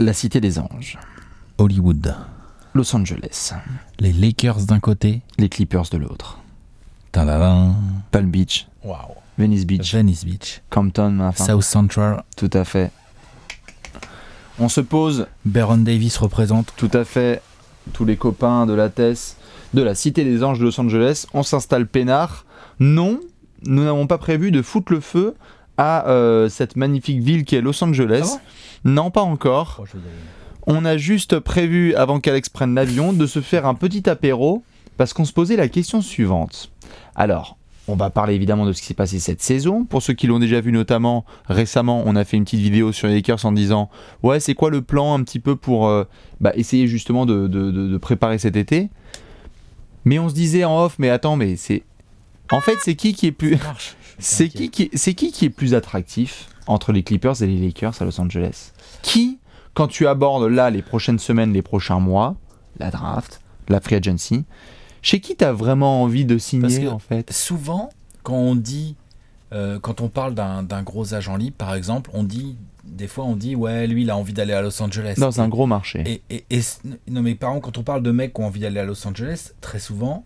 La Cité des Anges. Hollywood. Los Angeles. Les Lakers d'un côté. Les Clippers de l'autre. Tadadam. Palm Beach. Wow. Venice Beach. Venice Beach. Compton. Enfin. South Central. Tout à fait. On se pose. Baron Davis représente. Tout à fait. Tous les copains de la TES, de la Cité des Anges de Los Angeles. On s'installe peinard. Non, nous n'avons pas prévu de foutre le feu à cette magnifique ville qui est Los Angeles. Ah non, pas encore. On a juste prévu, avant qu'Alex prenne l'avion, de se faire un petit apéro parce qu'on se posait la question suivante. Alors, on va parler évidemment de ce qui s'est passé cette saison. Pour ceux qui l'ont déjà vu, notamment récemment, on a fait une petite vidéo sur les Lakers en disant « Ouais, c'est quoi le plan un petit peu pour essayer justement de préparer cet été ?» Mais on se disait en off « Mais attends, mais c'est... En fait, c'est qui est plus... c'est qui est plus attractif entre les Clippers et les Lakers à Los Angeles? Qui, quand tu abordes là les prochaines semaines, les prochains mois, la draft, la free agency, chez qui t'as vraiment envie de signer en fait? Souvent, quand on dit, quand on parle d'un gros agent libre, par exemple, des fois on dit ouais, lui il a envie d'aller à Los Angeles. Dans un gros marché. Non mais par exemple, quand on parle de mecs qui ont envie d'aller à Los Angeles, très souvent,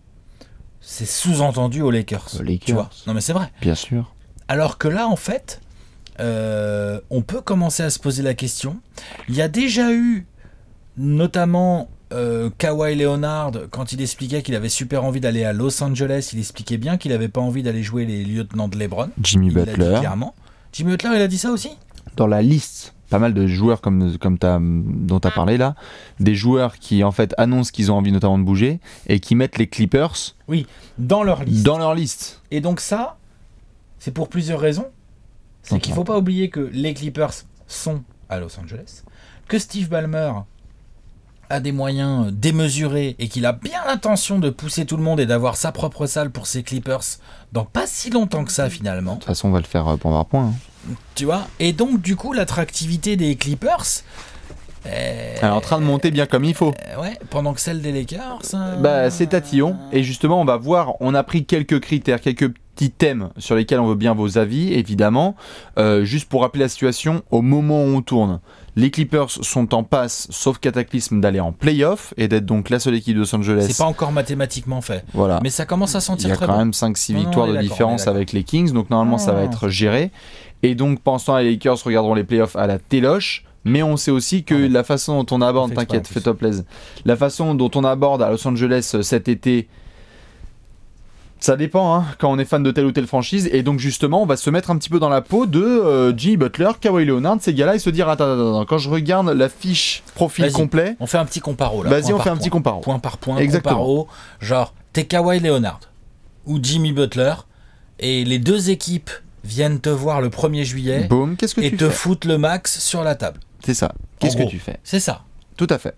c'est sous-entendu aux Lakers. Tu vois? Non mais c'est vrai. Bien sûr. Alors que là, en fait, on peut commencer à se poser la question. Il y a déjà eu, notamment Kawhi Leonard, quand il expliquait qu'il avait super envie d'aller à Los Angeles, il expliquait bien qu'il n'avait pas envie d'aller jouer les lieutenants de LeBron. Jimmy Butler. Clairement. Jimmy Butler, il a dit ça aussi? Dans la liste, pas mal de joueurs dont tu as parlé là, des joueurs qui en fait annoncent qu'ils ont envie notamment de bouger et qui mettent les Clippers dans leur liste. Dans leur liste. Et donc ça, c'est pour plusieurs raisons. C'est qu'il ne faut pas oublier que les Clippers sont à Los Angeles, que Steve Ballmer a des moyens démesurés et qu'il a bien l'intention de pousser tout le monde et d'avoir sa propre salle pour ses Clippers dans pas si longtemps que ça finalement. De toute façon, on va le faire point par point. Tu vois? Et donc du coup, l'attractivité des Clippers... elle est en train de monter bien comme il faut. Ouais, pendant que celle des Lakers... c'est tatillon. Et justement, on va voir, on a pris quelques critères, quelques petits thèmes sur lesquels on veut bien vos avis, évidemment. Juste pour rappeler la situation, au moment où on tourne, les Clippers sont en passe, sauf cataclysme, d'aller en play-off et d'être donc la seule équipe de Los Angeles. C'est pas encore mathématiquement fait. Voilà. Mais ça commence à sentir très bon. Il y a quand même 5-6 victoires de différence avec les Kings, donc normalement ça va être géré. Et donc pendant ce temps, les Lakers regarderont les play-offs à la téloche. Mais on sait aussi que la façon dont on aborde, t'inquiète, fais-toi plaisir, la façon dont on aborde à Los Angeles cet été, ça dépend hein, quand on est fan de telle ou telle franchise. Et donc justement, on va se mettre un petit peu dans la peau de Jimmy Butler, Kawhi Leonard, ces gars-là, et se dire attends, quand je regarde la fiche profil complet, on fait un petit comparo là. Vas-y, on fait un petit comparo. Point par point, exactement. Comparo. Genre, t'es Kawhi Leonard ou Jimmy Butler, et les deux équipes viennent te voir le 1er juillet. Boum, qu'est-ce que tu fais? Et te foutent le max sur la table. C'est ça. Qu'est-ce que tu fais? C'est ça. Tout à fait.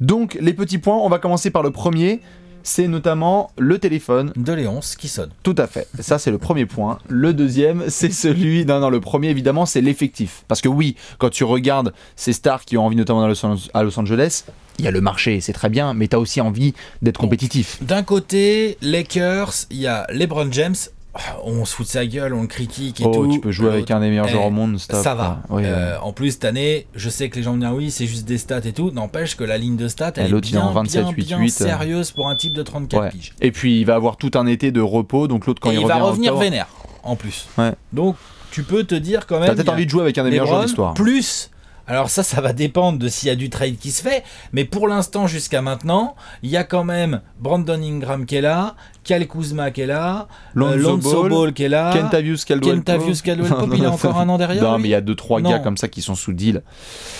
Donc, les petits points, on va commencer par le premier. C'est notamment le téléphone de Léonce qui sonne. Tout à fait. Ça, c'est le premier point. Le deuxième, c'est celui... Non, le premier, évidemment, c'est l'effectif. Parce que oui, quand tu regardes ces stars qui ont envie, notamment à Los Angeles, il y a le marché, c'est très bien, mais tu as aussi envie d'être compétitif. D'un côté, Lakers, il y a LeBron James. On se fout de sa gueule, on le critique et tout. Tu peux jouer avec un des meilleurs joueurs au monde, ça va. Oui, en plus, cette année, je sais que les gens vont dire oui, c'est juste des stats et tout. N'empêche que la ligne de stats, elle est bien sérieuse pour un type de 34 piges. Et puis, il va avoir tout un été de repos, donc l'autre, quand il va revenir vénère, en plus. Ouais. Donc, tu peux te dire quand même... T'as peut-être envie de jouer avec un des meilleurs joueurs de l'histoire. Plus... Alors ça va dépendre de s'il y a du trade qui se fait, mais pour l'instant, jusqu'à maintenant, il y a quand même Brandon Ingram qui est là, Kyle Kuzma qui est là, Lonzo Ball qui est là, Kentavious Caldwell-Pope, il a encore un an derrière. Non, mais il y a 2-3 gars comme ça qui sont sous deal.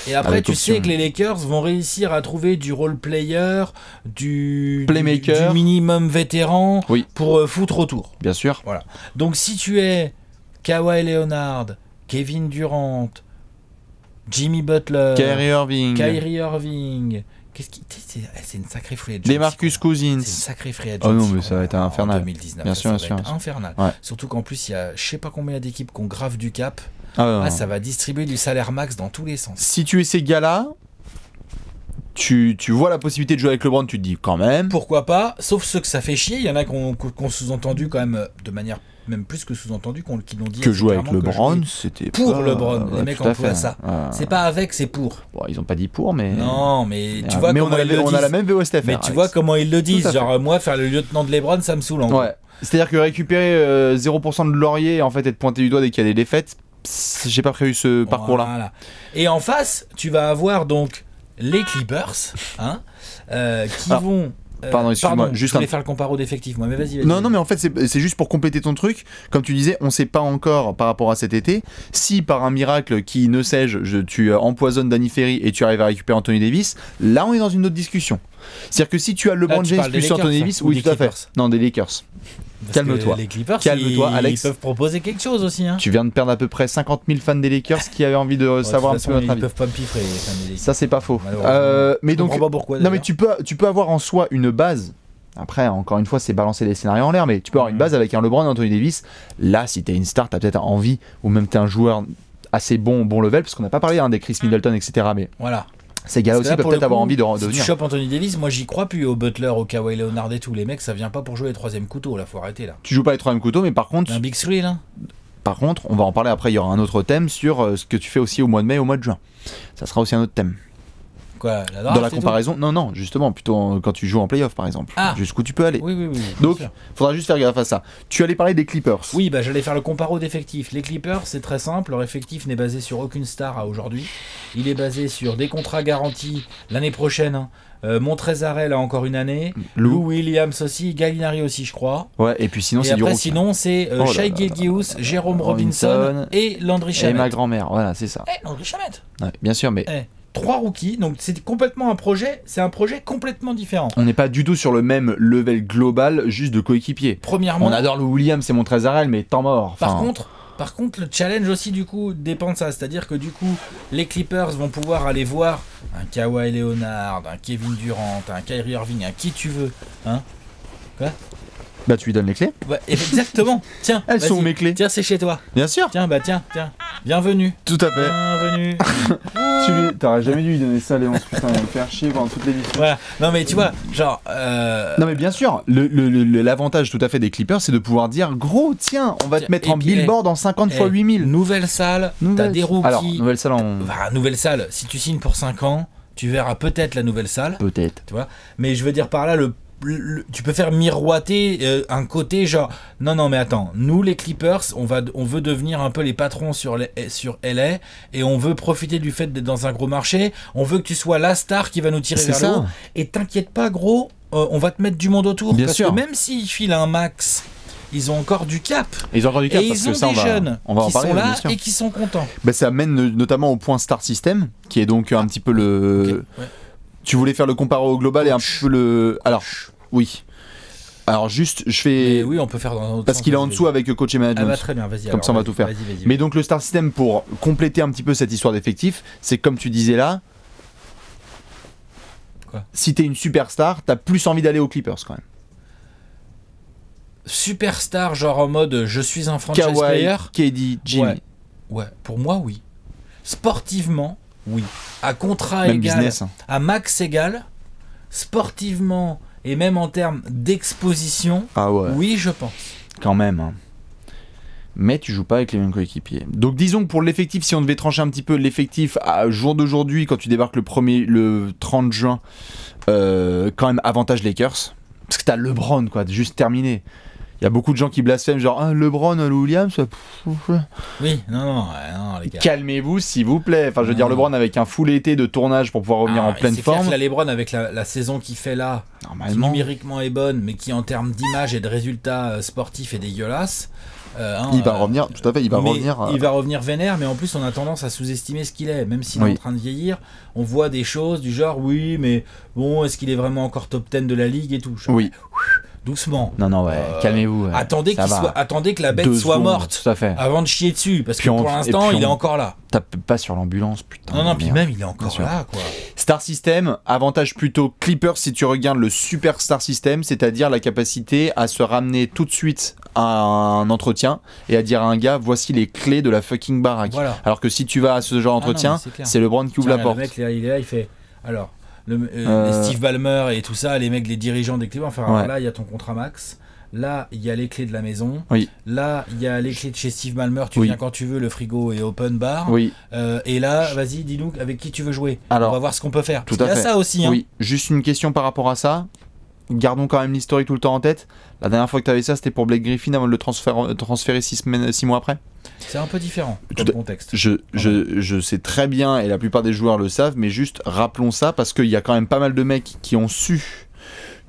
Et après, tu sais que les Lakers vont réussir à trouver du role player, du playmaker, du minimum vétéran pour foutre autour. Bien sûr. Voilà. Donc si tu es Kawhi Leonard, Kevin Durant, Jimmy Butler, Kyrie Irving. C'est une sacrée free agency. Les Marcus Cousins. C'est une sacrée free agency. Oh non, mais ça va être infernal. 2019, bien sûr, ça va être infernal. Ouais. Surtout qu'en plus, il y a je sais pas combien d'équipes qui ont grave du cap. Ça va distribuer du salaire max dans tous les sens. Si tu es ces gars-là, tu vois la possibilité de jouer avec LeBron, tu te dis quand même. Pourquoi pas, sauf ceux que ça fait chier. Il y en a qui ont sous-entendu quand même de manière même plus que sous-entendu qui l'ont dit. Que jouer avec LeBron, c'était pour pas... LeBron. Les mecs emploient ça. C'est pas avec, c'est pour. Bon, ils ont pas dit pour, mais. Non, mais tu vois mais comment on a la même VOSTFR. Mais tu vois comment ils le disent. Genre, moi, faire le lieutenant de LeBron, ça me saoule. Ouais. C'est-à-dire que récupérer 0% de laurier et en fait être pointé du doigt dès qu'il y a des défaites, j'ai pas prévu ce parcours-là. Voilà. Et en face, tu vas avoir donc les Clippers, qui vont. Pardon, excuse-moi. Je voulais faire le comparo d'effectifs, moi, mais vas-y. Non, mais en fait, c'est juste pour compléter ton truc. Comme tu disais, on sait pas encore par rapport à cet été. Si par un miracle, qui ne sais-je, tu empoisonnes Danny Ferry et tu arrives à récupérer Anthony Davis, là, on est dans une autre discussion. C'est-à-dire que si tu as LeBron James plus Anthony Davis, oui, tout à fait. Non, des Lakers. Calme-toi. Les Clippers, Alex. Ils peuvent proposer quelque chose aussi. Tu viens de perdre à peu près 50 000 fans des Lakers qui avaient envie de savoir un peu notre avis. Ils peuvent pas me piffrer, les fans des Lakers. Ça, c'est pas faux. Mais donc, pas pourquoi, non, mais tu peux avoir en soi une base. Après, encore une fois, c'est balancer des scénarios en l'air, mais tu peux avoir une base avec un LeBron et Anthony Davis. Là, si t'es une star, t'as peut-être envie, ou même t'es un joueur assez bon level, parce qu'on n'a pas parlé des Chris Middleton, etc. Mais voilà. Ces gars aussi peuvent peut-être avoir envie de si venir. Tu chopes Anthony Davis, moi j'y crois plus au Butler, au Kawhi Leonard et tout. Les mecs, ça vient pas pour jouer les troisième couteaux, là, faut arrêter là. Tu joues pas les troisième couteaux, mais par contre. Un Big Three là. Par contre, on va en parler après, il y aura un autre thème sur ce que tu fais aussi au mois de mai et au mois de juin. Ça sera aussi un autre thème. Quoi, dans la comparaison, non, justement, plutôt quand tu joues en playoff par exemple. Jusqu'où tu peux aller. Oui. Donc, faudra juste faire gaffe à ça. Tu allais parler des Clippers. Oui, j'allais faire le comparo d'effectifs. Les Clippers, c'est très simple. Leur effectif n'est basé sur aucune star à aujourd'hui. Il est basé sur des contrats garantis l'année prochaine. Montrezarel a encore une année. Lou Williams aussi. Gallinari aussi, je crois. Ouais, et puis sinon, c'est du rookie. Sinon, c'est Shai Gilgeous, Jérôme Robinson et Landry Shamet. Et ma grand-mère, voilà, c'est ça. Landry Shamet. Ouais, bien sûr, mais. 3 rookies, donc c'est complètement un projet complètement différent. On n'est pas du tout sur le même level global, juste de coéquipiers. Premièrement, on adore le Williams et Montrezarel, mais temps mort. Par contre, le challenge aussi du coup dépend de ça, c'est-à-dire que du coup, les Clippers vont pouvoir aller voir un Kawhi Leonard, un Kevin Durant, un Kyrie Irving, un qui tu veux, Quoi ? Bah tu lui donnes les clés. Ouais, exactement. Tiens, elles sont où mes clés ? Tiens, c'est chez toi. Bien sûr. Tiens. Bienvenue. Tout à fait. Bienvenue. T'aurais jamais dû lui donner ça, Léon. Putain, il va me faire chier pendant toute l'émission. Voilà. Non mais tu vois, genre. Non mais bien sûr, l'avantage tout à fait des Clippers, c'est de pouvoir dire gros, tiens, on va te mettre en billboard en 50 x 8000. Nouvelle salle. T'as des rookies. Alors, nouvelle salle. Si tu signes pour 5 ans, tu verras peut-être la nouvelle salle. Peut-être. Tu vois. Mais je veux dire par là tu peux faire miroiter un côté genre non mais attends, nous les Clippers on veut devenir un peu les patrons sur LA et on veut profiter du fait d'être dans un gros marché, on veut que tu sois la star qui va nous tirer vers le haut et t'inquiète pas gros, on va te mettre du monde autour. Bien parce sûr. Que même s'ils filent un max, ils ont encore du cap. Ils ont encore du cap et parce ils ont que ça, des jeunes on va en parler, sont là et qui sont contents. Ça amène notamment au point Star System qui est donc un petit peu le... Okay. Ouais. Tu voulais faire le comparo au global et un peu le... Alors, oui. Alors juste, je fais... Mais oui, on peut faire dans un autre parce qu'il est en dessous avec coach et manager. Ah bah très bien, vas-y. Comme ça, on va tout faire. Vas-y. Mais donc le Star System, pour compléter un petit peu cette histoire d'effectif, c'est comme tu disais là... Quoi ? Si t'es une superstar, t'as plus envie d'aller aux Clippers quand même. Superstar, genre en mode je suis un franchise player. KD, Jimmy. Ouais, pour moi, oui. Sportivement, oui. À contrat même égal, business. À max égal, sportivement et même en termes d'exposition, oui, je pense. Quand même. Hein. Mais tu joues pas avec les mêmes coéquipiers. Donc disons que pour l'effectif, si on devait trancher un petit peu l'effectif à jour d'aujourd'hui, quand tu débarques le 30 juin, quand même avantage Lakers. Parce que t'as LeBron, quoi, juste terminé. Il y a beaucoup de gens qui blasphèment, genre LeBron, Lou Williams. Oui, non, les gars. Calmez-vous, s'il vous plaît. Enfin, je veux dire, LeBron avec un full été de tournage pour pouvoir revenir en pleine forme. Clair que LeBron avec la saison qu'il fait là, qui numériquement est bonne, mais qui en termes d'image et de résultats sportifs est dégueulasse. Il va revenir, tout à fait, il va revenir vénère, mais en plus on a tendance à sous-estimer ce qu'il est, même s'il est en train de vieillir, on voit des choses du genre oui, mais bon, est-ce qu'il est vraiment encore top 10 de la ligue et tout. Oui. Doucement. Non, calmez-vous. Attendez que la bête soit morte avant de chier dessus, parce que pour l'instant, il est encore là. Tape pas sur l'ambulance, putain. Non, puis même, il est encore là, quoi. Star System, avantage plutôt Clippers si tu regardes le Super Star System, c'est-à-dire la capacité à se ramener tout de suite à un entretien et à dire à un gars, voici les clés de la fucking baraque. Voilà. Alors que si tu vas à ce genre d'entretien, c'est LeBron qui ouvre la porte. Le mec, il est là, il fait... Alors... les Steve Ballmer et tout ça, les mecs, les dirigeants des Clippers. Enfin, alors là, il y a ton contrat max. Là, il y a les clés de la maison. Oui. Là, il y a les clés de chez Steve Ballmer. Tu viens quand tu veux, le frigo est open bar. Oui. Et là, vas-y, dis-nous avec qui tu veux jouer. Alors, on va voir ce qu'on peut faire. Tout à fait. Il y a ça aussi. Hein. Oui, juste une question par rapport à ça. Gardons quand même l'historique tout le temps en tête. La dernière fois que tu avais ça, c'était pour Blake Griffin avant de le transférer 6 mois après. C'est un peu différent comme contexte. Je sais très bien, et la plupart des joueurs le savent, mais juste rappelons ça parce qu'il y a quand même pas mal de mecs qui ont su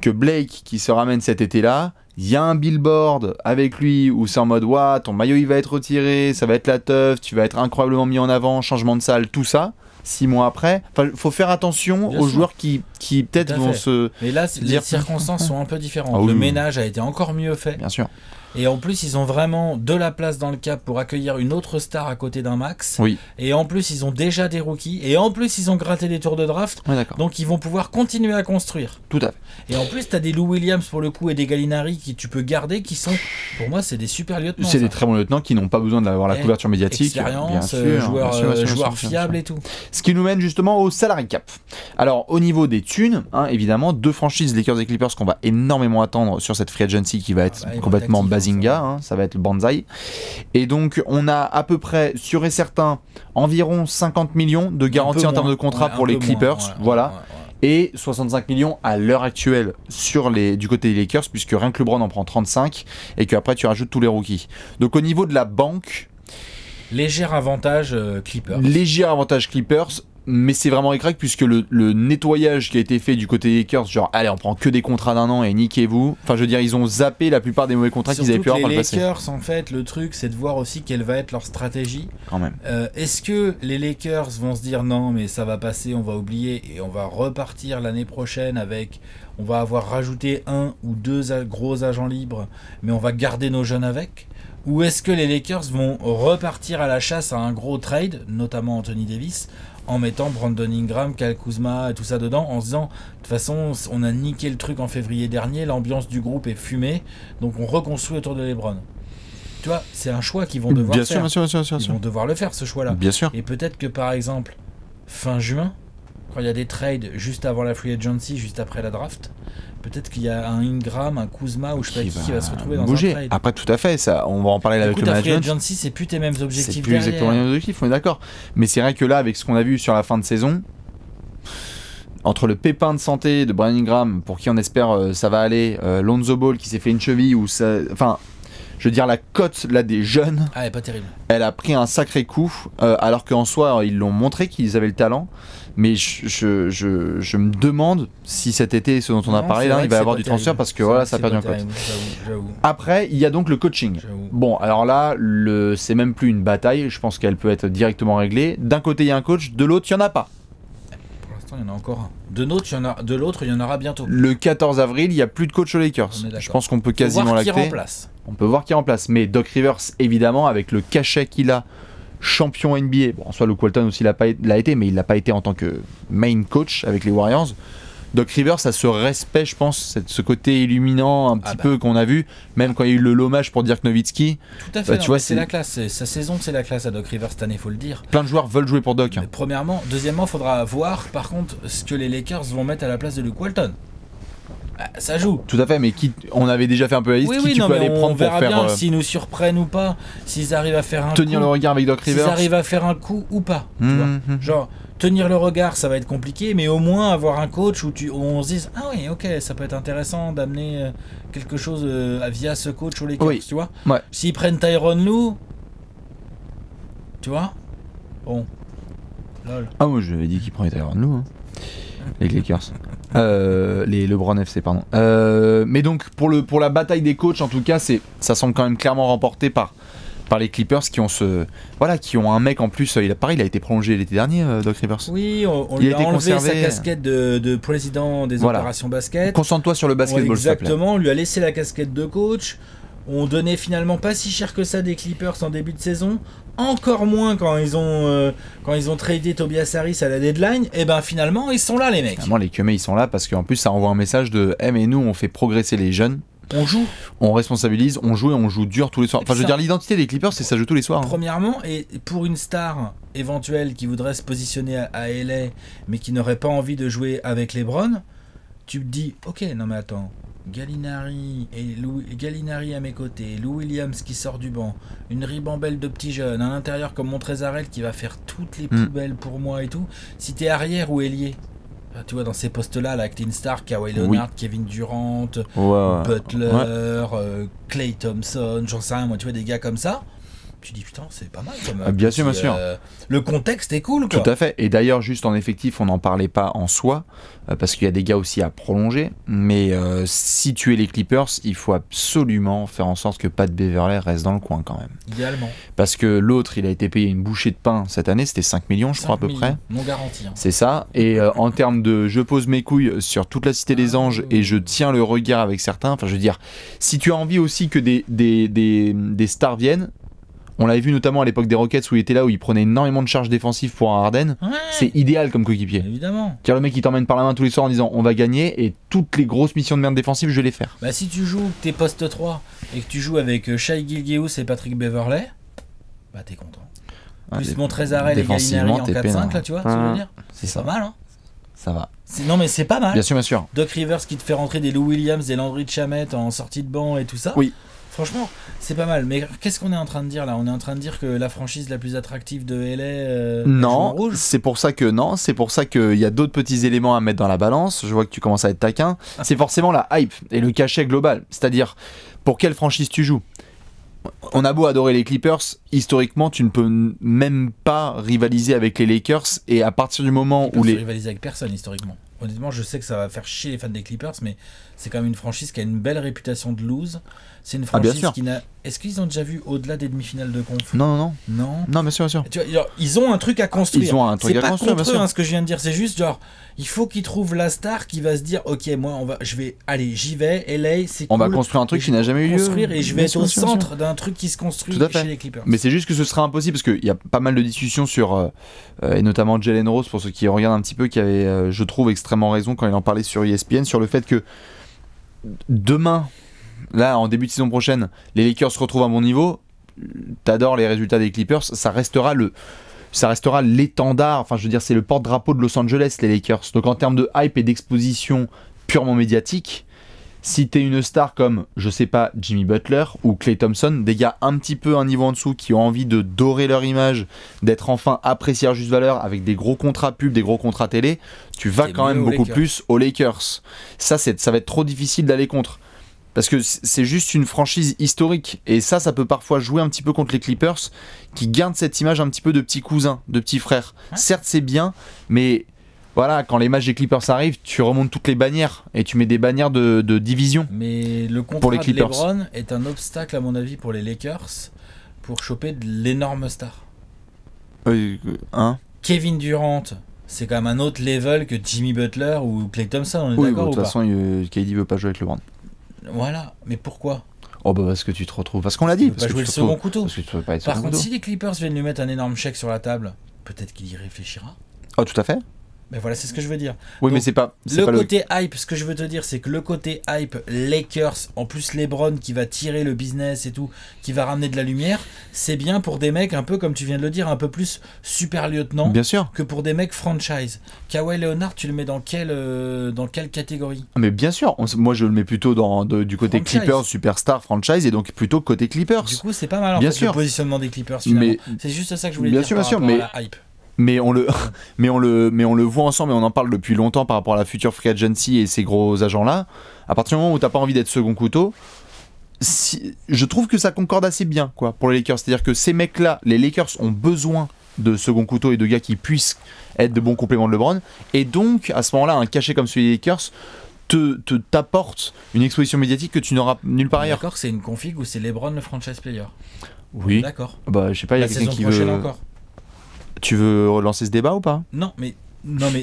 que Blake, qui se ramène cet été-là, il y a un billboard avec lui où c'est en mode ouah, ton maillot il va être retiré, ça va être la teuf, tu vas être incroyablement mis en avant, changement de salle, tout ça. 6 mois après, faut faire attention aux joueurs qui peut-être vont se. Mais là, les circonstances sont un peu différentes. Le ménage a été encore mieux fait. Bien sûr. Et en plus, ils ont vraiment de la place dans le cap pour accueillir une autre star à côté d'un max. Oui. Et en plus, ils ont déjà des rookies. Et en plus, ils ont gratté des tours de draft. Ouais, donc, ils vont pouvoir continuer à construire. Tout à fait. Et en plus, tu as des Lou Williams pour le coup et des Gallinari qui tu peux garder, qui sont, pour moi, c'est des super lieutenants. C'est des très bons lieutenants qui n'ont pas besoin d'avoir la couverture médiatique. Expérience, joueurs fiables et tout. Ce qui nous mène justement au salary cap. Alors, au niveau des thunes, évidemment, 2 franchises, Lakers et Clippers, qu'on va énormément attendre sur cette free agency qui va être complètement bazinga. Ça va être le banzai. Et donc, on a à peu près, sûr et certain, environ 50 millions de garanties en termes de contrat pour les Clippers. Et 65 millions à l'heure actuelle du côté des Lakers, puisque rien que LeBron en prend 35 et qu'après tu rajoutes tous les rookies. Donc au niveau de la banque, léger avantage Clippers. Mais c'est vraiment écrac puisque le nettoyage qui a été fait du côté des Lakers, genre allez on prend que des contrats d'1 an et niquez-vous. Enfin je veux dire ils ont zappé la plupart des mauvais contrats qu'ils avaient pu avoir dans le passé. Les Lakers en fait le truc c'est de voir aussi quelle va être leur stratégie. Quand même. Est-ce que les Lakers vont se dire non mais ça va passer, on va oublier et on va repartir l'année prochaine avec, on va avoir rajouté 1 ou 2 gros agents libres mais on va garder nos jeunes avec? Ou est-ce que les Lakers vont repartir à la chasse à un gros trade, notamment Anthony Davis, en mettant Brandon Ingram, Kyle Kuzma et tout ça dedans, en se disant de toute façon on a niqué le truc en février dernier, l'ambiance du groupe est fumée, donc on reconstruit autour de LeBron. Tu vois, c'est un choix qu'ils vont devoir faire. Bien sûr. Ils vont devoir le faire ce choix-là. Bien sûr. Et peut-être que par exemple, fin juin, quand il y a des trades juste avant la free agency, juste après la draft, peut-être qu'il y a un Ingram, un Kuzma ou je sais pas qui va se retrouver dans un trade. Après tout à fait, ça, on va en parler avec le management. Free agency, c'est plus tes mêmes objectifs. C'est plus exactement les mêmes objectifs, on est d'accord. Mais c'est vrai que là, avec ce qu'on a vu sur la fin de saison, entre le pépin de santé de Brandon Ingram, pour qui on espère ça va aller, Lonzo Ball qui s'est fait une cheville ou ça, enfin. Je veux dire, la cote là des jeunes, elle est pas terrible. Elle a pris un sacré coup, alors qu'en soi, ils l'ont montré qu'ils avaient le talent. Mais je me demande si cet été, ce dont on a parlé, là, il va y avoir du transfert parce que voilà, ça a perdu en cote. Après, il y a donc le coaching. Bon, alors là, c'est même plus une bataille. Je pense qu'elle peut être directement réglée. D'un côté, il y a un coach, de l'autre, il n'y en a pas. Il y en a encore un. De l'autre, il y en aura bientôt. Le 14 avril, il n'y a plus de coach aux Lakers. Je pense qu'on peut quasiment l'acter. On peut voir qui remplace. Mais Doc Rivers, évidemment, avec le cachet qu'il a, champion NBA. Bon, en soi, Luke Walton aussi l'a été, mais il l'a pas été en tant que main coach avec les Warriors. Doc Rivers, ça se respect, je pense, ce côté illuminant un petit peu qu'on a vu, même quand il y a eu le l'hommage pour Dirk Nowitzki. Tout à fait, tu vois, c'est la classe. Sa saison, c'est la classe à Doc Rivers cette année, faut le dire. Plein de joueurs veulent jouer pour Doc. Premièrement. Deuxièmement, il faudra voir, par contre, ce que les Lakers vont mettre à la place de Luke Walton. Ça joue. Tout à fait, mais on avait déjà fait un peu la liste. Tu peux aller prendre on verra pour faire. Bien s'ils nous surprennent ou pas, s'ils arrivent à faire un tenir le regard avec Doc Rivers. S'ils arrivent à faire un coup ou pas. Tu vois genre, tenir le regard, ça va être compliqué, mais au moins avoir un coach où on se dise ah oui, ok, ça peut être intéressant d'amener quelque chose via ce coach aux Lakers, tu vois. Ouais. S'ils prennent Tyronn Lue, tu vois. Bon. Lol. Ah moi je lui avais dit qu'il prenait Tyronn Lue. Les Lakers. Les LeBron FC, pardon. Mais donc, pour la bataille des coachs, en tout cas, ça semble quand même clairement remporté par les Clippers qui ont un mec en plus. Il a été prolongé l'été dernier, Doc Rivers. Oui, on lui a enlevé sa casquette de président des opérations basket. Concentre-toi sur le basketball, exactement, on lui a laissé la casquette de coach. On donnait finalement pas si cher que ça des Clippers en début de saison. Encore moins quand ils ont tradé Tobias Harris à la deadline, et ben finalement ils sont là les mecs. Finalement les Kumé ils sont là parce qu'en plus ça envoie un message de mais nous on fait progresser les jeunes On joue. On responsabilise, on joue et on joue dur tous les soirs. Enfin, je veux dire, l'identité des Clippers, c'est ça joue tous les soirs. Premièrement, et pour une star éventuelle qui voudrait se positionner à LA, mais qui n'aurait pas envie de jouer avec LeBron, tu te dis, ok, non mais attends, Gallinari à mes côtés, Lou Williams qui sort du banc, une ribambelle de petits jeunes, un intérieur comme Montrezarel qui va faire toutes les poubelles pour moi et tout. Si t'es arrière ou ailier, tu vois, dans ces postes-là, la Clean Star, Kawhi Leonard, Kevin Durant, Butler, Klay Thompson, j'en sais rien, moi, tu vois, des gars comme ça. Tu dis putain, c'est pas mal comme bien sûr, bien sûr. Le contexte est cool, quoi. Tout à fait. Et d'ailleurs, juste en effectif, on n'en parlait pas en soi, parce qu'il y a des gars aussi à prolonger. Mais si tu es les Clippers, il faut absolument faire en sorte que Pat Beverley reste dans le coin quand même. Idéalement. Parce que l'autre, il a été payé une bouchée de pain cette année, c'était 5 millions, je crois, à peu près. Non garanti. Hein. C'est ça. Et en termes de je pose mes couilles sur toute la Cité des Anges et je tiens le regard avec certains, enfin, je veux dire, si tu as envie aussi que des stars viennent, on l'avait vu notamment à l'époque des Rockets où il était là, où il prenait énormément de charges défensives pour un Harden. Ouais. C'est idéal comme coéquipier. Évidemment. Car le mec il t'emmène par la main tous les soirs en disant on va gagner et toutes les grosses missions de merde défensive je vais les faire. Bah si tu joues t'es poste 3 et que tu joues avec Shai Gilgeous et Patrick Beverley, bah t'es content. Plus Montrezarel et Gallinari en 4-5 là tu vois, ce que je veux dire. C'est pas mal hein. Ça va. Non mais c'est pas mal. Bien sûr, bien sûr. Doc Rivers qui te fait rentrer des Lou Williams, des Landry Shamet en sortie de banc et tout ça. Oui. Franchement, c'est pas mal. Mais qu'est-ce qu'on est en train de dire là? On est en train de dire que la franchise la plus attractive de LA non, c'est pour ça qu'il y a d'autres petits éléments à mettre dans la balance. Je vois que tu commences à être taquin. C'est forcément la hype et le cachet global. C'est-à-dire, pour quelle franchise tu joues? On a beau adorer les Clippers, historiquement, tu ne peux même pas rivaliser avec les Lakers. Et à partir du moment où les... rivaliser avec personne historiquement. Honnêtement, je sais que ça va faire chier les fans des Clippers, mais c'est quand même une franchise qui a une belle réputation de lose. C'est une franchise qui n'a... Est-ce qu'ils ont déjà vu au-delà des demi-finales de conf? Non, bien sûr, bien sûr. Tu vois, genre, ils ont un truc à construire. Ils ont un truc à construire, bien sûr. C'est pas contre eux, ce que je viens de dire. C'est juste, genre, il faut qu'ils trouvent la star qui va se dire, ok, moi, j'y vais, LA, c'est cool. On va construire un truc qui n'a jamais eu lieu. Et je vais être au centre d'un truc qui se construit chez les Clippers. Mais c'est juste que ce sera impossible parce qu'il y a pas mal de discussions sur, et notamment Jalen Rose, pour ceux qui regardent un petit peu, qui avait, je trouve, extrêmement raison quand il en parlait sur ESPN, sur le fait que demain, là, en début de saison prochaine, les Lakers se retrouvent à bon niveau. T'adores les résultats des Clippers, ça restera l'étendard. Enfin, je veux dire, c'est le porte-drapeau de Los Angeles, les Lakers. Donc, en termes de hype et d'exposition purement médiatique, si t'es une star comme, je sais pas, Jimmy Butler ou Klay Thompson, des gars un petit peu un niveau en dessous qui ont envie de dorer leur image, d'être enfin appréciés à juste valeur avec des gros contrats pub, des gros contrats télé, tu vas quand même beaucoup plus aux Lakers. Ça va être trop difficile d'aller contre. Parce que c'est juste une franchise historique. Et ça peut parfois jouer un petit peu contre les Clippers qui gardent cette image un petit peu de petit cousin, de petit frère. Ouais. Certes, c'est bien, mais voilà, quand les matchs des Clippers arrivent, tu remontes toutes les bannières et tu mets des bannières de division. Mais le contrat pour les Clippers. De LeBron est un obstacle, à mon avis, pour les Lakers pour choper de l'énorme star. Kevin Durant, c'est quand même un autre level que Jimmy Butler ou Klay Thompson, on est d'accord ou pas? De toute façon, KD veut pas jouer avec LeBron. Voilà, mais pourquoi? Oh bah parce que tu te retrouves, parce qu'on l'a dit. Parce que jouer le second couteau. Parce que tu peux pas être Par contre, si les Clippers viennent lui mettre un énorme chèque sur la table, peut-être qu'il y réfléchira. Oh, tout à fait. Mais voilà, c'est ce que je veux dire. Oui, donc, mais c'est pas. Le côté hype, ce que je veux te dire, c'est que le côté hype, Lakers, en plus LeBron qui va tirer le business et tout, qui va ramener de la lumière, c'est bien pour des mecs un peu, comme tu viens de le dire, un peu plus super lieutenant. Bien sûr. Que pour des mecs franchise. Kawhi Leonard, tu le mets dans quelle catégorie? Mais bien sûr, moi je le mets plutôt du côté franchise. Clippers, superstar, franchise, et donc plutôt côté Clippers. Du coup, c'est pas mal en bien fait, sûr. le positionnement des Clippers finalement. Mais c'est juste ça que je voulais dire par rapport à la hype. Mais on le voit ensemble et on en parle depuis longtemps par rapport à la future free agency et ces gros agents-là. À partir du moment où t'as pas envie d'être second couteau, je trouve que ça concorde assez bien quoi, pour les Lakers. C'est-à-dire que ces mecs-là, les Lakers ont besoin de second couteau et de gars qui puissent être de bons compléments de LeBron. Et donc, à ce moment-là, un cachet comme celui des Lakers t'apporte une exposition médiatique que tu n'auras nulle part ailleurs. D'accord, c'est une config où c'est LeBron le franchise player. Oui. D'accord. Bah, je sais pas, il y a quelqu'un qui veut... encore. Tu veux relancer ce débat ou pas? Non, mais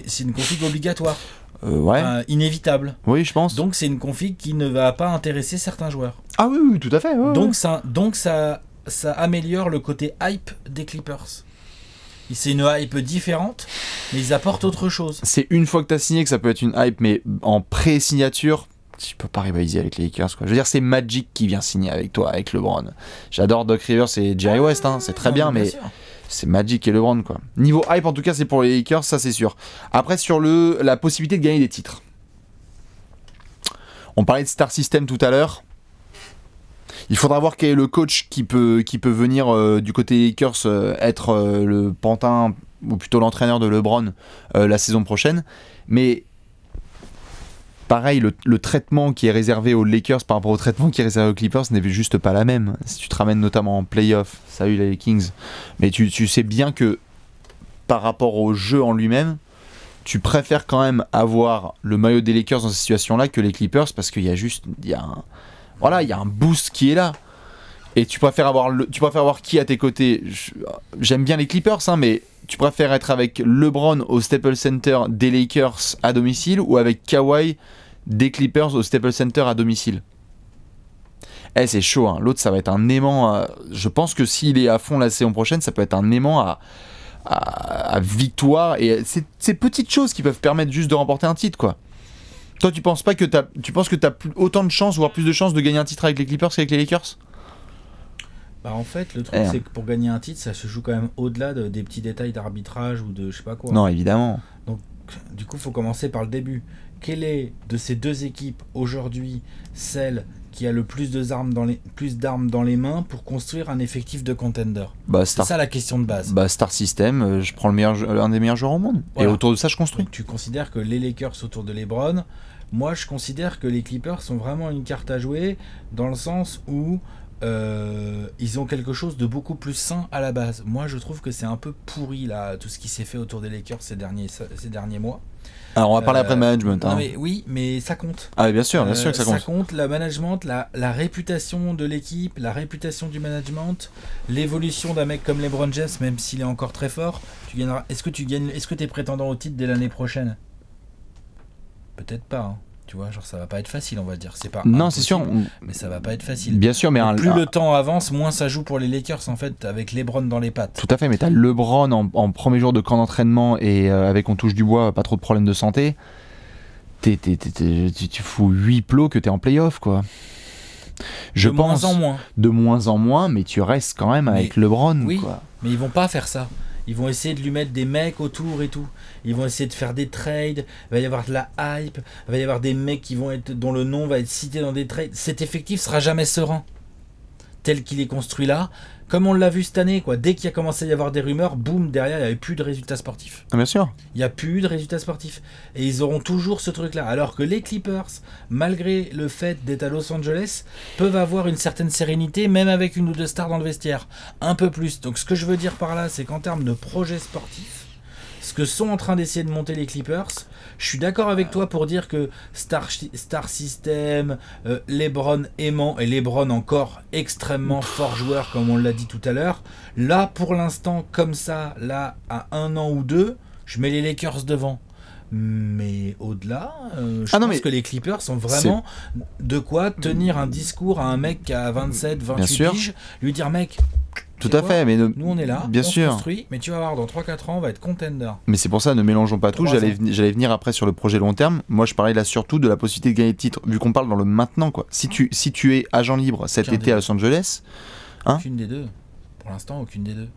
c'est une config obligatoire. Ouais. Inévitable. Oui, je pense. Donc c'est une config qui ne va pas intéresser certains joueurs. Ah oui, tout à fait. Ouais, donc ça améliore le côté hype des Clippers. C'est une hype différente, mais ils apportent autre chose. C'est une fois que tu as signé que ça peut être une hype, mais en pré-signature, tu peux pas rivaliser avec les Lakers, quoi. Je veux dire, c'est Magic qui vient signer avec toi, avec LeBron. J'adore Doc Rivers et Jerry West, hein, c'est très bien, mais c'est Magic et LeBron, quoi. Niveau hype, en tout cas, c'est pour les Lakers, ça c'est sûr. Après, sur la possibilité de gagner des titres. On parlait de Star System tout à l'heure. Il faudra voir quel est le coach qui peut venir du côté Lakers être le pantin, ou plutôt l'entraîneur de LeBron la saison prochaine. Mais pareil, le traitement qui est réservé aux Lakers par rapport au traitement qui est réservé aux Clippers n'est juste pas la même. Si tu te ramènes notamment en playoff, salut les Kings, mais tu sais bien que par rapport au jeu en lui-même, tu préfères quand même avoir le maillot des Lakers dans cette situation-là que les Clippers, parce qu'il y a un boost qui est là. Et tu préfères avoir qui à tes côtés? J'aime bien les Clippers, hein, mais tu préfères être avec LeBron au Staples Center des Lakers à domicile ou avec Kawhi des Clippers au Staples Center à domicile? C'est chaud, hein. L'autre, ça va être un aimant. Je pense que s'il est à fond la saison prochaine, ça peut être un aimant à victoire. Et c'est ces petites choses qui peuvent permettre juste de remporter un titre, quoi. Toi, tu penses que t'as autant de chances, voire plus de chances de gagner un titre avec les Clippers qu'avec les Lakers? Bah en fait, le truc, c'est que pour gagner un titre, ça se joue quand même au-delà des petits détails d'arbitrage ou de je sais pas quoi. Non, évidemment. Donc, du coup, il faut commencer par le début. Quelle est, de ces deux équipes, aujourd'hui, celle qui a le plus d'armes dans les mains pour construire un effectif de contender? C'est ça la question de base. Star System, je prends un des meilleurs joueurs au monde. Voilà. Et autour de ça, je construis. Donc, tu considères que les Lakers autour de LeBron, moi, je considère que les Clippers sont vraiment une carte à jouer dans le sens où ils ont quelque chose de beaucoup plus sain à la base. Moi, je trouve que c'est un peu pourri là, tout ce qui s'est fait autour des Lakers ces derniers mois. Alors, on va parler après de management. Non, mais oui, mais ça compte. Ah, bien sûr que ça compte. Ça compte, le management, la réputation de l'équipe, la réputation du management, l'évolution d'un mec comme LeBron James, même s'il est encore très fort. Tu gagneras. Est-ce que tu es prétendant au titre dès l'année prochaine? Peut-être pas. Hein. Tu vois, genre ça va pas être facile, on va dire. C'est pas non, c'est sûr, mais ça va pas être facile. Bien sûr, mais plus le temps avance, moins ça joue pour les Lakers en fait, avec LeBron dans les pattes. Tout à fait, mais t'as LeBron en premier jour de camp d'entraînement et avec on touche du bois, pas trop de problèmes de santé. Tu fous 8 plots que t'es en playoff, quoi. Je pense de moins en moins, mais tu restes quand même avec LeBron. Oui, quoi. Mais ils vont pas faire ça. Ils vont essayer de lui mettre des mecs autour et tout. Ils vont essayer de faire des trades. Il va y avoir de la hype. Il va y avoir des mecs dont le nom va être cité dans des trades. Cet effectif sera jamais serein. Tel qu'il est construit là. Comme on l'a vu cette année, quoi. Dès qu'il a commencé à y avoir des rumeurs, boum, derrière, il n'y avait plus de résultats sportifs. Bien sûr. Il n'y a plus de résultats sportifs. Et ils auront toujours ce truc-là. Alors que les Clippers, malgré le fait d'être à Los Angeles, peuvent avoir une certaine sérénité, même avec une ou deux stars dans le vestiaire. Un peu plus. Donc ce que je veux dire par là, c'est qu'en termes de projet sportif, ce que sont en train d'essayer de monter les Clippers, je suis d'accord avec toi pour dire que Star System, LeBron aimant, et LeBron encore extrêmement fort joueur comme on l'a dit tout à l'heure, là pour l'instant comme ça, là à 1 an ou 2, je mets les Lakers devant. Mais au-delà, je pense que les Clippers sont vraiment de quoi tenir un discours à un mec qui a 27, 28 piges, lui dire mec... Tout à fait, mais nous on est là, bien sûr. Se construit, mais tu vas voir, dans 3-4 ans, on va être contender. Mais c'est pour ça, ne mélangeons pas tout. J'allais venir après sur le projet long terme. Moi, je parlais là surtout de la possibilité de gagner le titre, vu qu'on parle dans le maintenant, quoi. Si tu es agent libre cet été à Los Angeles, aucune des deux. Pour l'instant, aucune des deux.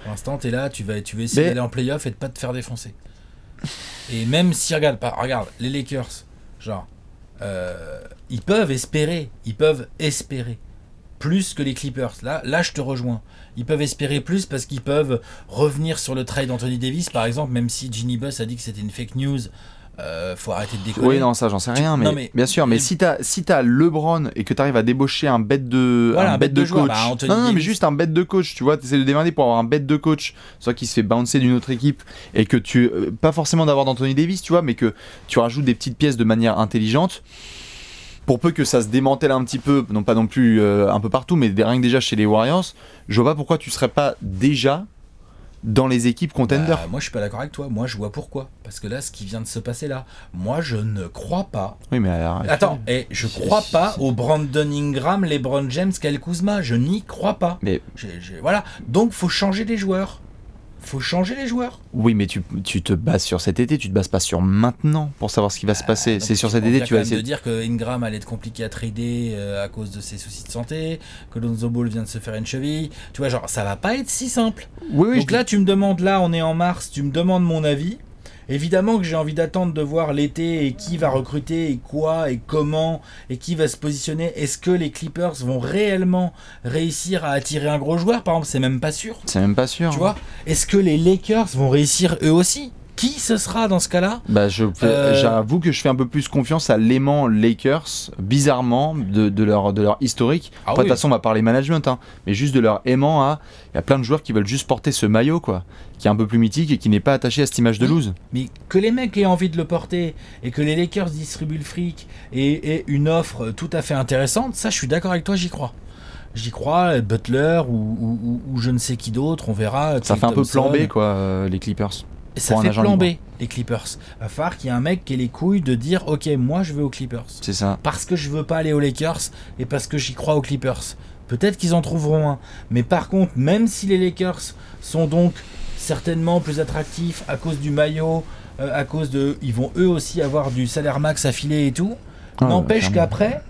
Pour l'instant, t'es là, tu vas essayer d'aller en playoff et de pas te faire défoncer. Et même si regarde les Lakers, genre, ils peuvent espérer plus que les Clippers. Là, je te rejoins. Ils peuvent espérer plus parce qu'ils peuvent revenir sur le trade d'Anthony Davis, par exemple, même si Ginny Buss a dit que c'était une fake news. Faut arrêter de déconner. Oui, non, ça, j'en sais rien, mais bien sûr. Mais si t'as LeBron et que t'arrives à débaucher un bête de, un bête de coach, non, mais juste un bête de coach, tu vois, t'essaies de démerder pour avoir un bête de coach, soit qui se fait bouncer d'une autre équipe et que pas forcément d'avoir d'Anthony Davis, tu vois, mais que tu rajoutes des petites pièces de manière intelligente. Pour peu que ça se démantèle un petit peu, non pas non plus un peu partout, mais rien que déjà chez les Warriors, je vois pas pourquoi tu serais pas déjà dans les équipes contenders. Moi je suis pas d'accord avec toi, moi je vois pourquoi. Parce que là, ce qui vient de se passer là, moi je ne crois pas. Oui, mais alors, attends, je crois pas au Brandon Ingram, LeBron James, Kyle Kuzma, je n'y crois pas. Mais voilà, donc faut changer les joueurs. faut changer les joueurs. Oui, mais tu te bases sur cet été, tu te bases pas sur maintenant pour savoir ce qui va se passer. C'est sur cet été, tu vas essayer de dire que Ingram allait être compliqué à trader à cause de ses soucis de santé, que Lonzo Ball vient de se faire une cheville. Tu vois, genre, ça va pas être si simple. Oui, donc là, tu me demandes, là, on est en mars, tu me demandes mon avis. Évidemment que j'ai envie d'attendre de voir l'été et qui va recruter et quoi et comment et qui va se positionner. Est-ce que les Clippers vont réellement réussir à attirer un gros joueur, par exemple? C'est même pas sûr. C'est même pas sûr. Tu vois? Est-ce que les Lakers vont réussir eux aussi? Qui ce sera dans ce cas-là? J'avoue que je fais un peu plus confiance à l'aimant Lakers, bizarrement, de leur historique. Après, de toute façon, on va parler management, hein, mais juste de leur aimant à... Il y a plein de joueurs qui veulent juste porter ce maillot, quoi, qui est un peu plus mythique et qui n'est pas attaché à cette image de loose. Mais que les mecs aient envie de le porter et que les Lakers distribuent le fric et une offre tout à fait intéressante, ça, je suis d'accord avec toi, j'y crois. J'y crois, Butler ou je ne sais qui d'autre, on verra. Ça fait un peu plan B, quoi, les Clippers. Et ça fait plan B, les Clippers. Il va falloir qu'il y ait un mec qui ait les couilles de dire ok, moi je veux aux Clippers. C'est ça. Parce que je veux pas aller aux Lakers et parce que j'y crois aux Clippers. Peut-être qu'ils en trouveront un. Mais par contre, même si les Lakers sont donc certainement plus attractifs à cause du maillot, à cause de... Ils vont eux aussi avoir du salaire max à filer et tout. N'empêche qu'après,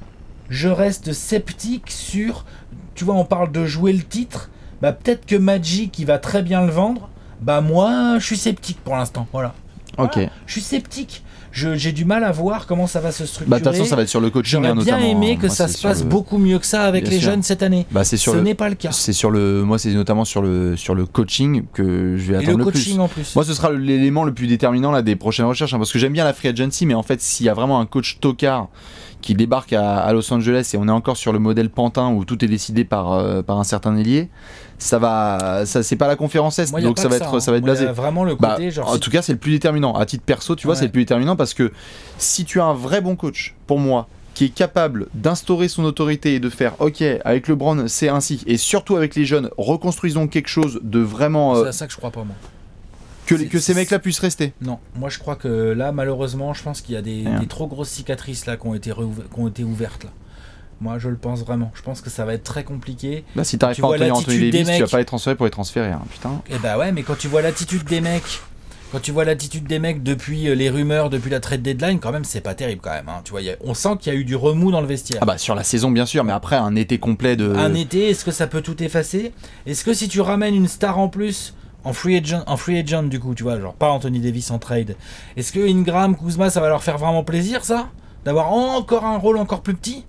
je reste sceptique sur... Tu vois, on parle de jouer le titre. Bah peut-être que Magic, il va très bien le vendre. Bah moi, je suis sceptique pour l'instant, voilà. Ok. Je suis sceptique. J'ai du mal à voir comment ça va se structurer. Bah de toute façon, ça va être sur le coaching, notamment. J'aurais bien aimé que ça se passe beaucoup mieux que ça avec les jeunes cette année. Bah, ce n'est pas le cas. Moi, c'est notamment sur le coaching que je vais attendre le plus. Et le coaching en plus. Moi, ce sera l'élément le plus déterminant là des prochaines recherches, hein, parce que j'aime bien la free agency, mais en fait, s'il y a vraiment un coach tocard qui débarque à Los Angeles et on est encore sur le modèle Pantin où tout est décidé par un certain ailier, c'est pas la conférence Est, moi, donc ça va être blasé. Vraiment le côté, en tout cas, c'est le plus déterminant. À titre perso, tu vois, c'est le plus déterminant parce que si tu as un vrai bon coach, pour moi, qui est capable d'instaurer son autorité et de faire ok, avec LeBron c'est ainsi, et surtout avec les jeunes, reconstruisons quelque chose de vraiment... c'est à ça que je crois pas, moi. Que ces mecs-là puissent rester. Non, moi je crois que là, malheureusement, je pense qu'il y a des trop grosses cicatrices là qui ont été ouvertes là. Moi je le pense vraiment. Je pense que ça va être très compliqué. Bah si t'arrives pas à Anthony Davis, tu vas pas être transféré pour les transférer, hein, putain. Et bah ouais, mais quand tu vois l'attitude des mecs... depuis les rumeurs, depuis la trade deadline, quand même, c'est pas terrible quand même. Hein. Tu vois, on sent qu'il y a eu du remous dans le vestiaire. Ah bah sur la saison bien sûr, mais après un été complet de... Un été, est-ce que ça peut tout effacer? Est-ce que si tu ramènes une star en plus en free agent du coup, tu vois, genre pas Anthony Davis en trade, est-ce que Ingram, Kuzma, ça va leur faire vraiment plaisir ça? D'avoir encore un rôle encore plus petit?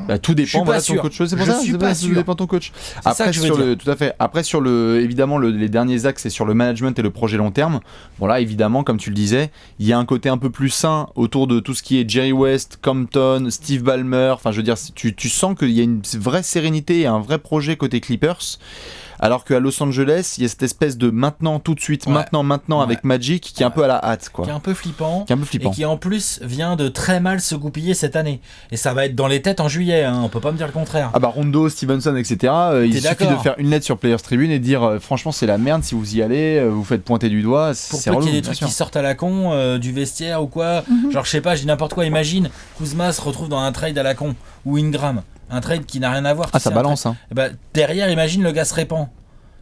Bah, tout dépend de ton coach. C'est pour ça tout dépend de ton coach. Après, tout à fait. Après, évidemment, les derniers axes, c'est sur le management et le projet long terme. Bon, là, évidemment, comme tu le disais, il y a un côté un peu plus sain autour de tout ce qui est Jerry West, Compton, Steve Ballmer. Enfin, je veux dire, tu sens qu'il y a une vraie sérénité et un vrai projet côté Clippers. Alors qu'à Los Angeles, il y a cette espèce de maintenant, tout de suite, maintenant avec Magic qui est un peu à la hâte, quoi. Qui est un peu flippant. Et qui en plus vient de très mal se goupiller cette année. Et ça va être dans les têtes en juillet, hein, on peut pas me dire le contraire. Ah bah Rondo, Stevenson, etc. Il suffit de faire une lettre sur Players Tribune et de dire franchement c'est la merde si vous y allez, vous faites pointer du doigt. Pour peu qu'il y ait des trucs qui sortent à la con, du vestiaire ou quoi. Genre je sais pas, je dis n'importe quoi, imagine Kuzma se retrouve dans un trade à la con, ou Ingram. Un trade qui n'a rien à voir. Ah, ça balance, hein. Et bah, derrière, imagine le gars se répand.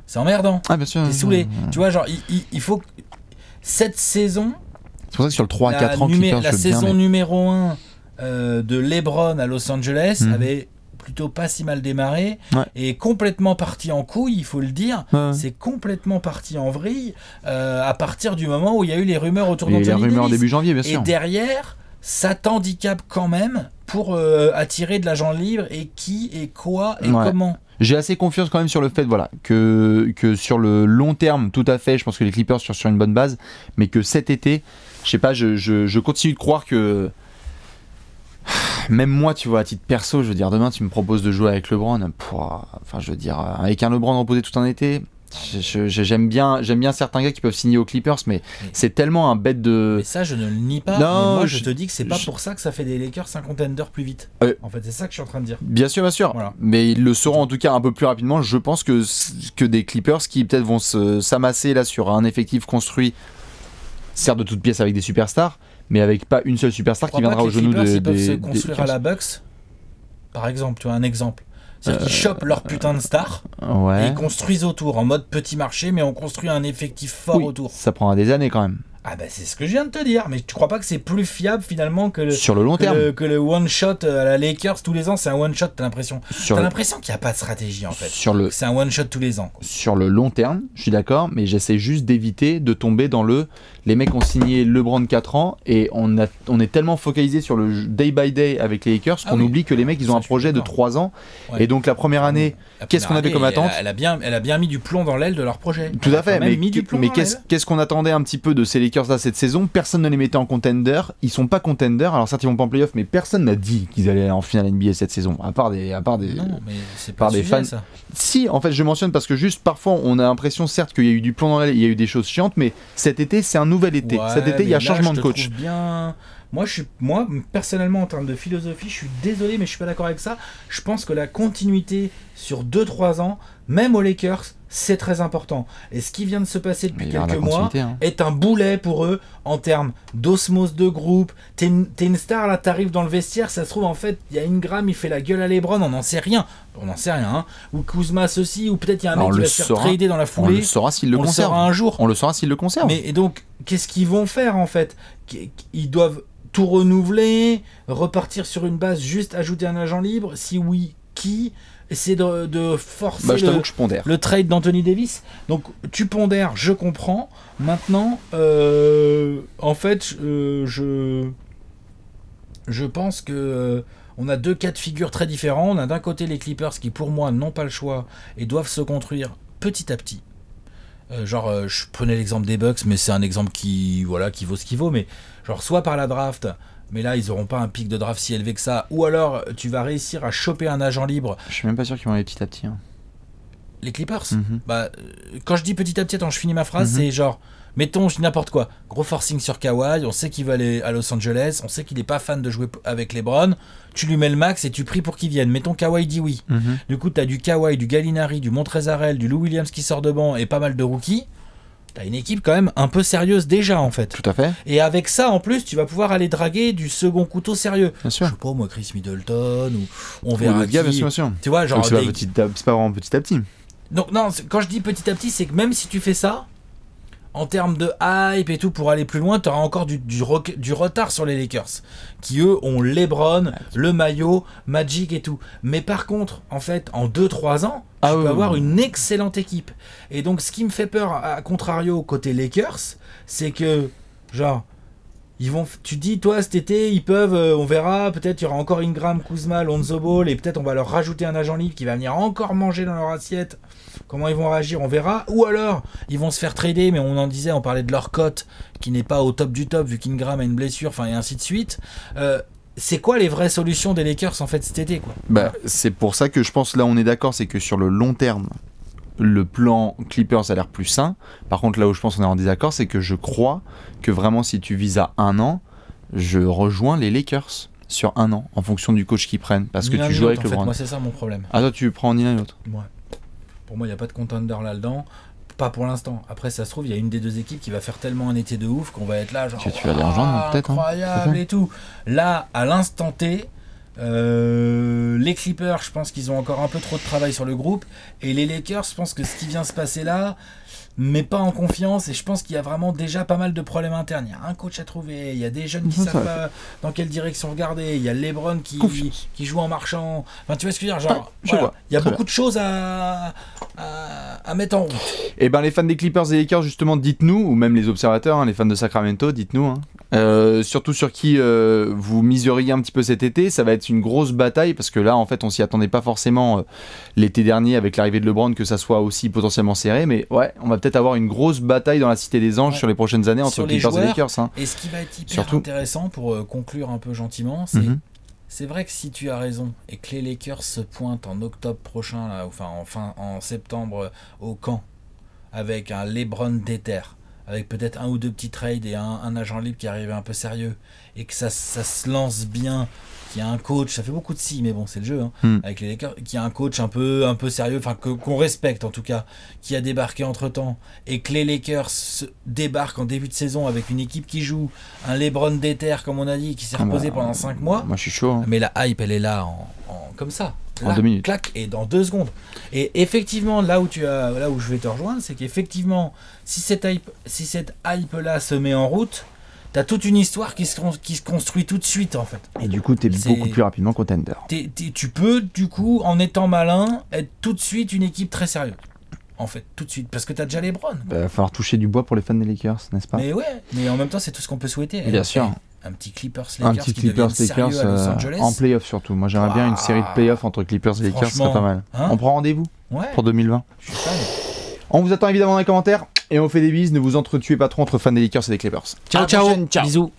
C'est emmerdant. Ah, bien sûr. T'es saoulé. Tu vois, genre, il faut. Cette saison. C'est pour ça que sur le 3 à 4 ans, la saison numéro 1 de LeBron à Los Angeles avait plutôt pas si mal démarré et complètement parti en couille, il faut le dire. C'est complètement parti en vrille à partir du moment où il y a eu les rumeurs autour d'Anthony Davis. Les rumeurs début janvier, bien sûr. Et derrière, ça t'handicape quand même pour attirer de l'agent libre et qui et quoi et comment. J'ai assez confiance quand même sur le fait que sur le long terme, tout à fait, je pense que les Clippers sont sur une bonne base, mais que cet été, je sais pas, je continue de croire que même moi, tu vois, à titre perso, je veux dire, demain tu me proposes de jouer avec LeBron, enfin je veux dire, avec un LeBron reposé tout un été. J'aime bien certains gars qui peuvent signer aux Clippers, mais c'est tellement un bête de... Mais ça, je ne le nie pas. Non, mais moi, je te dis que c'est pas pour ça que ça fait des Lakers un contender plus vite. En fait, c'est ça que je suis en train de dire. Bien sûr. Voilà. Mais ils le sauront en tout cas un peu plus rapidement. Je pense que des Clippers qui peut-être vont s'amasser là sur un effectif construit, certes de toutes pièces avec des superstars, mais avec pas une seule superstar qui viendra au genou ils peuvent se construire à la Bucks, par exemple. Tu vois, un exemple. C'est-à-dire qu'ils chopent leur putain de star et ils construisent autour, en mode petit marché, mais on construit un effectif fort autour. Ça prendra des années quand même. Ah bah c'est ce que je viens de te dire, mais tu crois pas que c'est plus fiable finalement que sur le long terme que le one shot à la Lakers tous les ans, c'est un one shot, t'as l'impression qu'il n'y a pas de stratégie en fait. C'est un one shot tous les ans. Sur le long terme, je suis d'accord, mais j'essaie juste d'éviter de tomber dans les mecs ont signé LeBron 4 ans et on est tellement focalisé sur le day by day avec les Lakers qu'on oublie que les mecs ils ont un projet de 3 ans et donc la première année, qu'est-ce qu'on avait comme attente? Elle a bien mis du plomb dans l'aile de leur projet. Tout à fait, mais qu'est-ce qu'on attendait un petit peu de ces Lakers là cette saison? Personne ne les mettait en contender, ils sont pas contenders, alors certes ils vont pas en playoff, mais personne n'a dit qu'ils allaient en finale NBA cette saison, à part des non, mais c'est pas des fans. Ça. Si, en fait je mentionne parce que juste parfois on a l'impression certes qu'il y a eu du plomb dans l'aile, il y a eu des choses chiantes, mais cet été c'est un nouvel été. Cet été il y a changement de coach. Moi, personnellement, en termes de philosophie, je suis désolé, mais je suis pas d'accord avec ça. Je pense que la continuité sur 2-3 ans, même aux Lakers, c'est très important. Et ce qui vient de se passer depuis quelques mois est un boulet pour eux en termes d'osmose de groupe. T'es une star, là, t'arrives dans le vestiaire, ça se trouve, en fait, il y a Ingram, il fait la gueule à LeBron, on n'en sait rien. Hein. Ou Kuzma ceci, ou peut-être il y a un mec qui va se faire trader dans la foulée. On le saura s'il le conserve. On le saura s'il le conserve. Mais et donc, qu'est-ce qu'ils vont faire, en fait? Ils doivent tout renouveler, repartir sur une base, juste ajouter un agent libre? Si oui, qui? Essayer de forcer le trade d'Anthony Davis. Donc tu pondères, je comprends. Maintenant, en fait, je pense que on a deux cas de figure très différents. On a d'un côté les Clippers qui, pour moi, n'ont pas le choix et doivent se construire petit à petit. Je prenais l'exemple des Bucks, mais c'est un exemple qui vaut ce qu'il vaut. Mais genre, soit par la draft, mais là, ils n'auront pas un pic de draft si élevé que ça, ou alors tu vas réussir à choper un agent libre. Je suis même pas sûr qu'ils vont aller petit à petit. Hein. Les Clippers quand je dis petit à petit, attends, je finis ma phrase, c'est genre, mettons, je dis n'importe quoi, gros forcing sur Kawhi, on sait qu'il va aller à Los Angeles, on sait qu'il n'est pas fan de jouer avec LeBron, tu lui mets le max et tu pries pour qu'il vienne. Mettons Kawhi dit oui. Du coup, tu as du Kawhi, du Gallinari, du Montrezarel, du Lou Williams qui sort de banc et pas mal de rookies. T'as une équipe quand même un peu sérieuse déjà en fait. Tout à fait. Et avec ça en plus, tu vas pouvoir aller draguer du second couteau sérieux. Bien sûr. Je sais pas moi, Chris Middleton ou on verra qui. Bien sûr. Tu vois, genre c'est pas vraiment petit à petit. Donc non, quand je dis petit à petit, c'est que même si tu fais ça, en termes de hype et tout pour aller plus loin, tu auras encore du retard sur les Lakers qui eux ont LeBron, le maillot, Magic et tout. Mais par contre, en fait, en 2-3 ans, tu peux avoir une excellente équipe. Et donc ce qui me fait peur à contrario côté Lakers, c'est que genre tu dis toi cet été ils peuvent, on verra, peut-être il y aura encore Ingram, Kuzma, Lonzo Ball et peut-être on va leur rajouter un agent libre qui va venir encore manger dans leur assiette. Comment ils vont réagir, on verra. Ou alors ils vont se faire trader, mais on parlait de leur cote qui n'est pas au top du top vu qu'Ingram a une blessure, et ainsi de suite. C'est quoi les vraies solutions des Lakers en fait cet été quoi? C'est pour ça que je pense là on est d'accord, c'est que sur le long terme le plan Clippers a l'air plus sain. Par contre, là où je pense qu'on est en désaccord, c'est que je crois que vraiment, si tu vises à 1 an, je rejoins les Lakers sur 1 an, en fonction du coach qu'ils prennent. Parce que tu joues avec LeBron. Moi, c'est ça mon problème. Ah, toi, tu prends ni l'un ni l'autre. Ouais. Pour moi, il n'y a pas de contender là-dedans. Pas pour l'instant. Après, ça se trouve, il y a une des deux équipes qui va faire tellement un été de ouf qu'on va être là, genre. Tu vas les rejoindre, peut-être. Incroyable et tout. Là, à l'instant T. Les Clippers, je pense qu'ils ont encore un peu trop de travail sur le groupe, et les Lakers, je pense que ce qui vient se passer là, mais pas en confiance, et je pense qu'il y a vraiment déjà pas mal de problèmes internes. Il y a un coach à trouver, il y a des jeunes qui savent pas dans quelle direction regarder, il y a LeBron qui joue en marchant. Enfin, tu vois ce que je veux dire, genre, il y a beaucoup de choses à mettre en route. Et ben les fans des Clippers et des Lakers, justement, dites-nous, ou même les observateurs, les fans de Sacramento, dites-nous. Surtout sur qui vous miseriez un petit peu cet été. Ça va être une grosse bataille parce que là en fait on s'y attendait pas forcément l'été dernier avec l'arrivée de LeBron que ça soit aussi potentiellement serré, mais ouais, on va peut-être avoir une grosse bataille dans la Cité des Anges sur les prochaines années entre Clippers et Lakers. Et ce qui va être hyper intéressant pour conclure un peu gentiment, c'est vrai que si tu as raison et que les Lakers se pointent en octobre prochain là, en septembre au camp avec un LeBron déter, avec peut-être un ou deux petits trades et un agent libre qui arrive un peu sérieux, et que ça se lance bien, qu'il y a un coach, ça fait beaucoup de si, mais bon, c'est le jeu, avec les Lakers, qu'il y a un coach un peu sérieux, qu'on respecte en tout cas, qui a débarqué entre-temps, et que les Lakers débarquent en début de saison avec une équipe qui joue, un LeBron déter, comme on a dit, qui s'est reposé pendant 5 mois. Moi, je suis chaud. Mais la hype, elle est là comme ça. En 2 minutes. Clac, et dans 2 secondes. Et effectivement, là où je vais te rejoindre, c'est qu'effectivement, si cette hype-là se met en route, t'as toute une histoire qui se construit tout de suite, en fait. Et du coup, t'es beaucoup plus rapidement contender. Tu peux, du coup, en étant malin, être tout de suite une équipe très sérieuse. En fait, tout de suite, parce que t'as déjà LeBron. Il va falloir toucher du bois pour les fans des Lakers, n'est-ce pas? Mais ouais, mais en même temps, c'est tout ce qu'on peut souhaiter. Bien sûr. Un petit Clippers-Lakers en playoff surtout. Moi, j'aimerais bien une série de playoffs entre Clippers et Lakers, ce serait pas mal. On prend rendez-vous pour 2020. Je suis fan. On vous attend évidemment dans les commentaires et on fait des bises. Ne vous entretuez pas trop entre fans des Lakers et des Clippers. Ciao, ciao. Bisous.